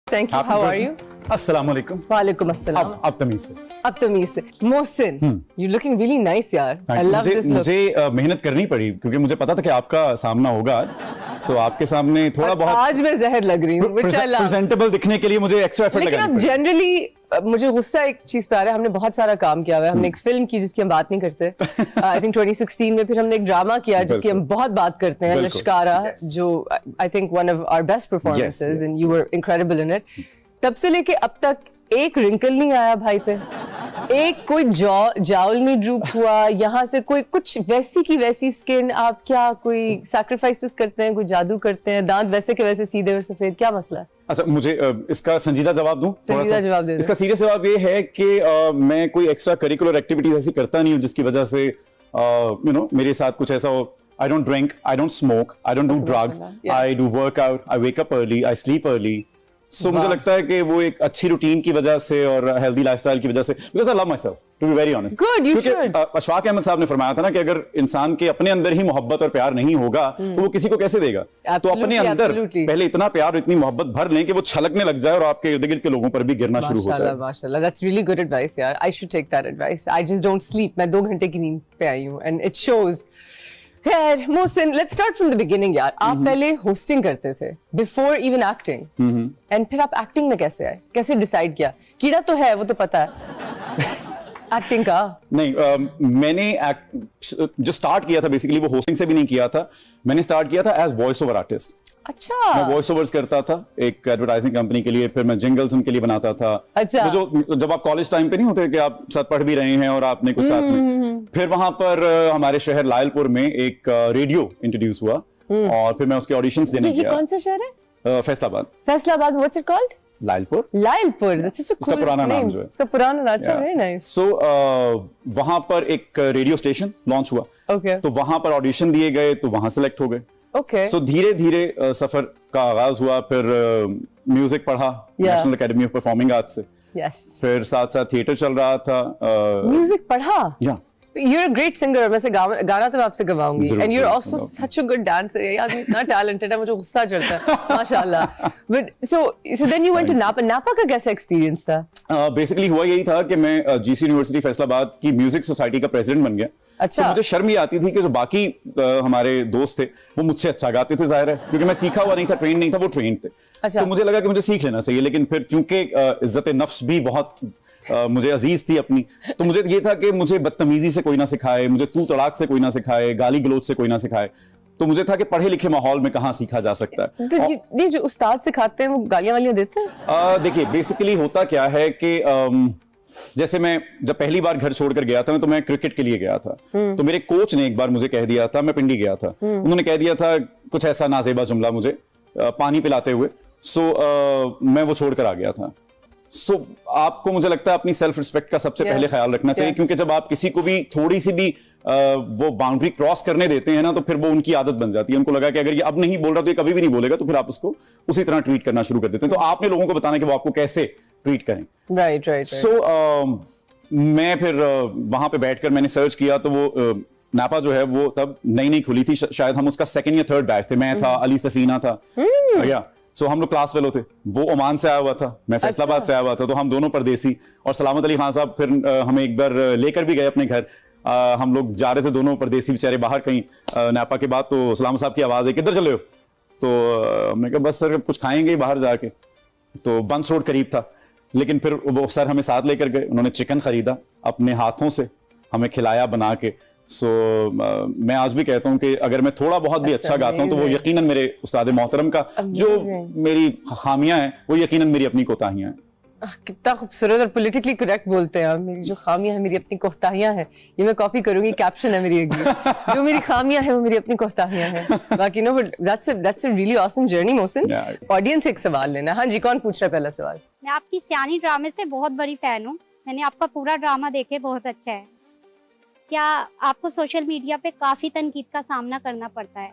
Thank you. How are you? अस्सलाम वालेकुम। वालेकुम अस्सलाम। अब तमीज से। अब तमीज से। Mohsin, you're looking really nice यार। I love this look. मुझे मेहनत करनी पड़ी क्योंकि मुझे पता था कि आपका सामना होगा आज। सो आपके सामने थोड़ा बहुत आज मैं जहर लग रही हूँ, which I love. प्रेजेंटेबल दिखने के लिए मुझे एक्स्ट्रा एफर्ट लगाना पड़ा। लेकिन अब जनरली मुझे गुस्सा एक चीज पे आ रहा है, हमने बहुत सारा काम किया हुआ है। हमने एक फिल्म की जिसकी हम बात नहीं करते, आई थिंक 2016 में। फिर हमने एक ड्रामा किया जिसकी हम बहुत बात करते हैं, लश्कारा, जो I think one of our best performances and you were incredible in it. तब से लेके अब तक एक रिंकल नहीं आया भाई पे, एक कोई जाउल नहीं ड्रूप हुआ, यहाँ से कोई कुछ वैसी की वैसी स्किन। आप क्या कोई सैक्रिफाइसेस करते हैं, कोई जादू करते हैं, दांत वैसे के वैसे सीधे और सफेद, क्या मसला है? अच्छा, मुझे इसका संजीदा जवाब दूं? संजीदा जवाब दे दो। इसका सीरियस जवाब ये है कि मैं कोई एक्स्ट्रा करिकुलर एक्टिविटीज ऐसी करता नहीं हूँ जिसकी वजह से मेरे साथ कुछ ऐसा हो। I don't drink, I don't smoke, I don't do drugs, I do workout, I wake up early, I sleep early. So मुझे लगता है कि वो एक अच्छी रूटीन की वजह से और हेल्दी लाइफस्टाइल की वजह से, because I love myself, to be very honest. Good, you should. Ashfaq Ahmad साहब ने फरमाया था ना कि अगर इंसान के अपने अंदर ही मोहब्बत और प्यार नहीं होगा तो वो किसी को कैसे देगा? तो अपने अंदर पहले इतना प्यार और इतनी मोहब्बत भर लें कि वो छलकने लग जाए और आपके इर्द गिर्द के लोगों पर भी गिरना शुरू हो जाए। माशाल्लाह, that's really good advice यार। I should take that advice. I just don't sleep. मैं 2 घंटे की नींद पे आई हूँ and it shows. खैर Mohsin, let's start from the beginning यार। आप पहले होस्टिंग करते थे before even acting, and फिर आप एक्टिंग में कैसे आए? कैसे डिसाइड किया? कीड़ा तो है, वो तो पता है एक्टिंग का। नहीं, मैंने जो स्टार्ट किया था बेसिकली वो होस्टिंग से भी नहीं किया था। मैंने स्टार्ट किया था एज वॉइस ओवर आर्टिस्ट। अच्छा। मैं वॉइस ओवर्स करता था एक एडवर्टाइजिंग कंपनी के लिए, फिर मैं जिंगल्स उनके लिए बनाता था। अच्छा। जो जब आप कॉलेज टाइम पे नहीं होते कि आप साथ पढ़ भी रहे हैं और आपने कुछ साथ में, फिर वहां पर हमारे शहर लायलपुर में एक रेडियो इंट्रोड्यूस हुआ और फिर मैं उसके ऑडिशंस देने गया। कौन सा शहर है? Faisalabad. Faisalabad, what's it called? Lyallpur. Lyallpur, that's such a उसका पुराना नाम जो है। उसका पुराना नाम, अच्छा, वेरी नाइस। सो वहां पर एक रेडियो स्टेशन लॉन्च हुआ। ओके। तो वहां पर ऑडिशन दिए गए तो वहां सेलेक्ट हो गए। ओके। सो धीरे धीरे सफर का आगाज हुआ। फिर म्यूजिक पढ़ा national academy of performing arts से। यस। फिर साथ साथ थिएटर चल रहा था। म्यूजिक पढ़ा? या You're a great singer, मैं से गाना तो मैं आपसे गवाऊंगी। And you're also such a good dancer. यार इतना talented है, मुझे गुस्सा चढ़ता है माशाल्लाह। But so then you went to Napa. Napa का कैसा एक्सपीरियंस था? बेसिकली हुआ यही था कि मैं जीसी यूनिवर्सिटी फैसलाबाद की म्यूजिक सोसाइटी का प्रेसिडेंट बन गया। अच्छा। तो मुझे शर्म ये आती थी कि जो बाकी हमारे दोस्त थे वो मुझसे अच्छा गाते थे, जाहिर है क्योंकि मैं सीखा हुआ नहीं था, ट्रेन नहीं था, वो ट्रेन थे। अच्छा। तो मुझे लगा कि मुझे सीख लेना चाहिए, लेकिन फिर चूंकि इज्जत नफ्स भी बहुत मुझे अजीज थी अपनी, तो मुझे ये था कि मुझे बदतमीजी से कोई ना सिखाए, मुझे तू तड़ाक से कोई ना सिखाए, गाली गलोच से कोई ना सिखाए। तो मुझे था कि पढ़े लिखे माहौल में कहाँ सीखा जा सकता है। तो ये जो उस्ताद सिखाते हैं वो गालियां वालियां देते हैं? देखिए बेसिकली होता क्या है कि जैसे मैं जब पहली बार घर छोड़कर गया था, तो मैं क्रिकेट के लिए गया था। तो मेरे कोच ने एक बार मुझे कह दिया था, मैं पिंडी गया था, उन्होंने कह दिया था कुछ ऐसा नाजेबा जुमला मुझे पानी पिलाते हुए। सो मैं वो छोड़कर आ गया था। सो आपको मुझे लगता है अपनी सेल्फ रिस्पेक्ट का सबसे पहले ख्याल रखना चाहिए, क्योंकि जब आप किसी को भी थोड़ी सी भी वो बाउंड्री क्रॉस करने देते हैं ना, तो फिर वो उनकी आदत बन जाती है। उनको लगा कि अगर ये अब नहीं बोल रहा तो ये कभी भी नहीं बोलेगा, तो फिर आप उसको उसी तरह ट्रीट करना शुरू कर देते हैं। तो आपने लोगों को बताना कि वो आपको कैसे ट्रीट करें। राइट। सो मैं फिर वहां पे बैठकर मैंने सर्च किया, तो वो नापा जो है वो तब नई नई खुली थी, शायद हम उसका 2nd या 3rd बैच थे। मैं था, अली सफीना था, या सो हम लोग क्लास फेलो थे। वो ओमान से आया हुआ था, मैं फैसलाबाद से आया हुआ था, तो हम दोनों परदेसी। और सलामत अली खान साहब फिर हमें एक बार लेकर भी गए अपने घर। हम लोग जा रहे थे दोनों परदेसी बेचारे बाहर कहीं नापा के बाद, तो सलामत साहब की आवाज है, किधर चले हो? तो हमने कहा बस सर कुछ खाएंगे बाहर जाके। तो बंस रोड करीब था, लेकिन फिर वो सर हमें साथ लेकर गए। उन्होंने चिकन खरीदा, अपने हाथों से हमें खिलाया बना के। सो मैं आज भी कहता हूं कि अगर मैं थोड़ा बहुत भी अच्छा गाता हूं तो वो यकीनन मेरे उस्ताद मोहतरम का, जो मेरी खामियां हैं वो यकीनन मेरी अपनी कोताहियां हैं। कितना खूबसूरत और पॉलिटिकली करेक्ट बोलते हैं आप। मेरी जो खामियां हैं मेरी अपनी कोताहियां हैं, ये मैं कॉपी करूंगी, कैप्शन है मेरी एक। जो मेरी खामियां हैं वो मेरी अपनी कोताहियां हैं। बाकी no, but that's a really awesome journey Mohsin. Audience एक सवाल लेना। हाँ जी, कौन पूछ रहा है पहला सवाल? मैं आपकी सियानी ड्रामे से बहुत बड़ी फैन हूँ। मैंने आपका पूरा ड्रामा देखे, बहुत अच्छा है। क्या आपको सोशल मीडिया पे काफी तनकीद का सामना करना पड़ता है?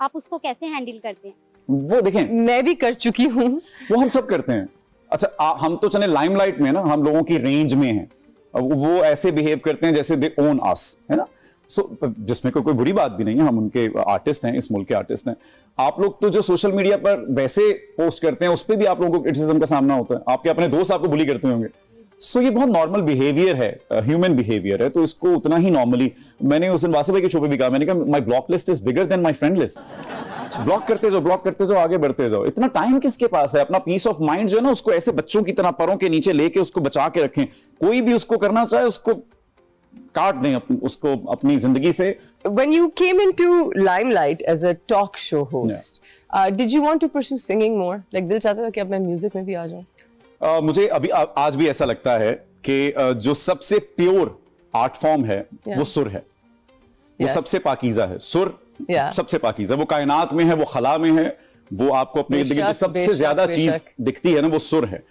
आप उसको कैसे हैंडल करते हैं? वो देखें, मैं भी कर चुकी हूँ। वो हम सब करते हैं। अच्छा, हम तो चले लाइमलाइट में ना, हम लोगों की रेंज में हैं, वो ऐसे बिहेव करते हैं जैसे दे ओन अस, है ना। जिसमें कोई बुरी बात भी नहीं है, हम उनके आर्टिस्ट हैं, इस मुल्क के आर्टिस्ट हैं। आप लोग तो जो सोशल मीडिया पर वैसे पोस्ट करते हैं उस पर भी आप लोगों को क्रिटिसिज्म का सामना होता है, आपके अपने दोस्त आपको बुली करते होंगे। सो ये बहुत नॉर्मल बिहेवियर है, ह्यूमन बिहेवियर है, तो इसको उतना ही नॉर्मली, मैंने उस दिन वासे भाई के शो पे भी कहा, मैंने कहा my block list is bigger than my friend list. Block करते जाओ, आगे बढ़ते जाओ। इतना टाइम किसके पास है? अपना पीस ऑफ माइंड जो है ना, उसको ऐसे बच्चों की तरह परों के नीचे लेके उसको बचा के रखें। कोई भी उसको करना चाहे उसको काट दें, उसको अपनी जिंदगी से। When you came into limelight as a talk show host, did you want to pursue singing more? Like दिल चाहता था कि अब मैं म्यूजिक में भी आ जाऊं? मुझे अभी आज भी ऐसा लगता है कि जो सबसे प्योर आर्ट फॉर्म है वो सुर है, वो सबसे पाकीज़ा है। सुर सबसे पाकीज़ा, वो कायनात में है, वो खला में है, वो आपको अपने इर्द गिर्द सबसे ज्यादा चीज दिखती है ना, वो सुर है।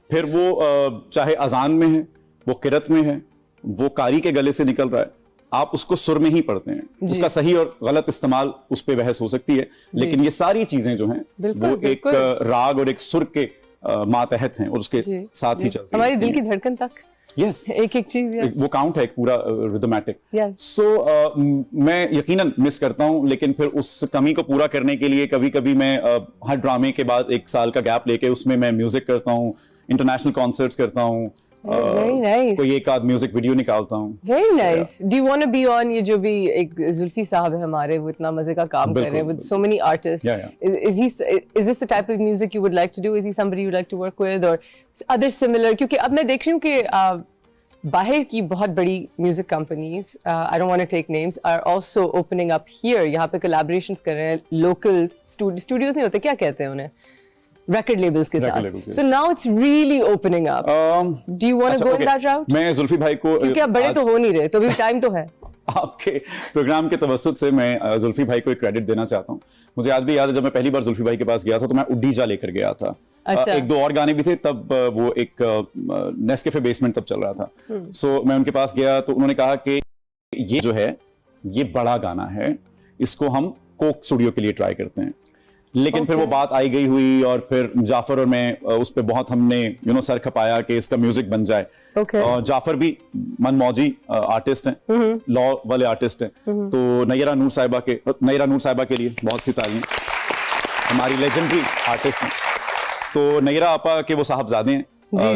फिर वो चाहे अजान में है, वो किरत में है, वो कारी के गले से निकल रहा है, आप उसको सुर में ही पढ़ते हैं। उसका सही और गलत इस्तेमाल उस पर बहस हो सकती है, लेकिन ये सारी चीजें जो हैं वो एक राग और एक सुर के मातहत हैं और उसके साथ ही चलती हैं। हमारी दिल की धड़कन तक यस एक चीज वो काउंट है, एक पूरा रिदमेटिक। सो मैं यकीनन मिस करता हूं, लेकिन फिर उस कमी को पूरा करने के लिए कभी कभी मैं हर ड्रामे के बाद 1 साल का गैप लेके उसमें मैं म्यूजिक करता हूं, इंटरनेशनल कॉन्सर्ट्स करता हूं, कोई एक आध म्यूजिक वीडियो निकालता हूं। Very nice. Do you want to be on, ये जो भी एक जुल्फी साहब है हमारे, वो इतना मजे का काम कर रहे हैं with so many artist, is this the type of music you would like to do? Is he somebody you like to work with और अदर सिमिलर? क्योंकि अब मैं देख रही हूँ कि बाहर की बहुत बड़ी music companies, I don't want to take names, are also opening up here, यहाँ पे कोलैबोरेशंस कर रहे हैं लोकल स्टूडियोज नहीं होते, क्या कहते हैं उन्हें, record labels के साथ। labels, yes. So now it's really opening up. Do you want to go in that route? मैं जुल्फी भाई को, क्योंकि आप बड़े तो हो नहीं रहे, तो अभी टाइम तो है। आपके प्रोग्राम के तवस्सुत से मैं जुल्फी भाई को एक क्रेडिट देना चाहता हूँ। मुझे आज भी याद है जब मैं पहली बार जुल्फी भाई के पास गया था तो मैं उड्डीजा लेकर गया था। अच्छा। 1-2 और गाने भी थे तब, वो एक नेस्कैफे बेसमेंट तब चल रहा था। सो मैं उनके पास गया तो उन्होंने कहा कि ये जो है ये बड़ा गाना है, इसको हम कोक स्टूडियो के लिए ट्राई करते हैं। लेकिन फिर वो बात आई गई हुई और फिर जाफर और मैं उस पर बहुत हमने सर खपाया कि इसका म्यूजिक बन जाए। और जाफर भी मनमौजी आर्टिस्ट हैं, लॉ वाले आर्टिस्ट हैं, तो नैरा नूर साहिबा के लिए बहुत सी तालियां, हमारी लेजेंडरी आर्टिस्ट हैं। तो नैरा आपा के वो साहबजादे हैं,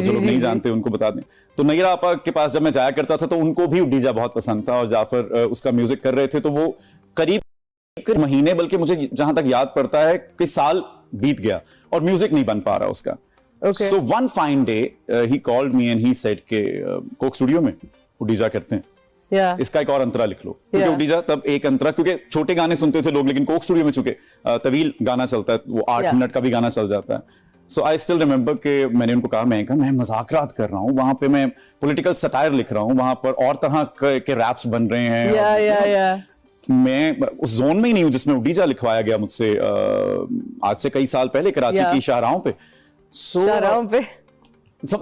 जो लोग नहीं जानते उनको बता दें। तो नैरा आपा के पास जब मैं जाया करता था तो उनको भी उड्डीजा बहुत पसंद था और जाफर उसका म्यूजिक कर रहे थे, तो वो करीब महीने, बल्कि मुझे जहां तक याद पड़ता है कि साल बीत गया और म्यूजिक नहीं बन पा रहा उसका। So one fine day he called me and he said के कोक स्टूडियो में उड्डीजा करते हैं, इसका एक और अंतरा लिख लो। क्योंकि उड्डीजा तब एक अंतरा, क्योंकि छोटे गाने सुनते थे लोग, लेकिन कोक स्टूडियो में चूंकि तवील गाना चलता है, वो 8 मिनट का भी गाना चल जाता है। सो आई स्टिल रिमेंबर कि मैंने उनको कहा, मैं मजाकरात कर रहा हूँ, वहां पे मैं पॉलिटिकल सटायर लिख रहा हूँ, वहां पर और तरह के रैप्स बन रहे हैं। मैं उस जोन में ही नहीं हूं जिसमें उड्डीजा लिखवाया गया मुझसे आज से कई साल पहले कराची की शाहराहों पे। शाहराहों पे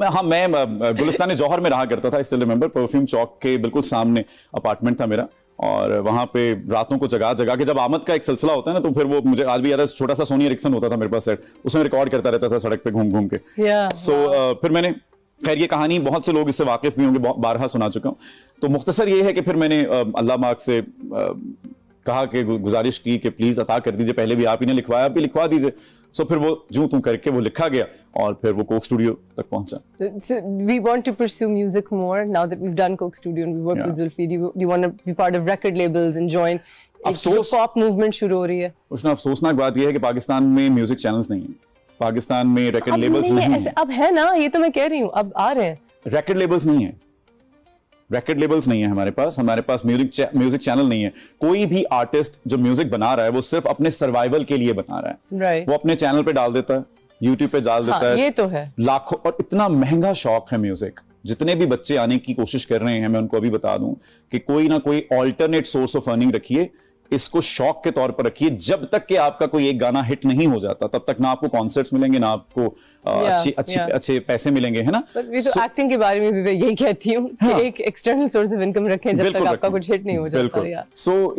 हाँ, मैं गुलिस्तान जौहर में रहा करता था। आई स्टिल रिमेंबर, परफ्यूम चौक के बिल्कुल सामने अपार्टमेंट था मेरा, और वहां पे रातों को जगा के जब आमद का एक सिलसिला होता है ना, तो फिर वो मुझे आज भी याद है, छोटा सा सोनी एरिक्सन होता था मेरे पास सेट, उसमें रिकॉर्ड करता रहता था सड़क पे घूम के। सो फिर मैंने, खैर ये कहानी बहुत से लोग इससे वाकिफ भी होंगे, बारहा सुना चुका हूं। तो मुख्तसर ये है कि फिर मैंने अल्लाह मार्क से कहा कि गुजारिश की कि प्लीज अता कर दीजिए, पहले भी आप ही ने लिखवाया, आप भी लिखवा दीजिए। सो फिर वो जूं तू करके वो लिखा गया और फिर वो कोक स्टूडियो तक पहुंचा। So we want to pursue music more now that we've done Coke Studio and we work with Zulfi. Do you want to be part of record labels and join? जो pop movement शुरू हो रही है, उसमें अफसोसनाक बात यह है कि पाकिस्तान में म्यूजिक चैनल्स नहीं है, पाकिस्तान में रिकॉर्ड लेबल्स नहीं है। अब है ना, ये तो मैं कह रही हूँ, अब आ रहे हैं। रिकॉर्ड लेबल्स नहीं है, रिकॉर्ड लेबल्स नहीं है हमारे पास म्यूजिक चैनल नहीं है। कोई भी आर्टिस्ट जो म्यूजिक बना रहा है वो सिर्फ अपने सर्वाइवल के लिए बना रहा है। वो अपने चैनल पे डाल देता है, यूट्यूब पे डाल देता है, ये तो है लाखों। और इतना महंगा शौक है म्यूजिक, जितने भी बच्चे आने की कोशिश कर रहे हैं, मैं उनको अभी बता दूं कि कोई ना कोई ऑल्टरनेट सोर्स ऑफ अर्निंग रखिए, इसको शौक के तौर पर रखिए। जब तक कि आपका कोई एक गाना हिट नहीं हो जाता, तब तक ना आपको कॉन्सर्ट्स मिलेंगे, ना आपको अच्छे पैसे मिलेंगे, है ना। तो एक्टिंग के बारे में भी मैं यही कहती हूँ कि एक एक्सटर्नल सोर्स ऑफ इनकम रखें जब तक आपका कुछ हिट नहीं हो जाता। सो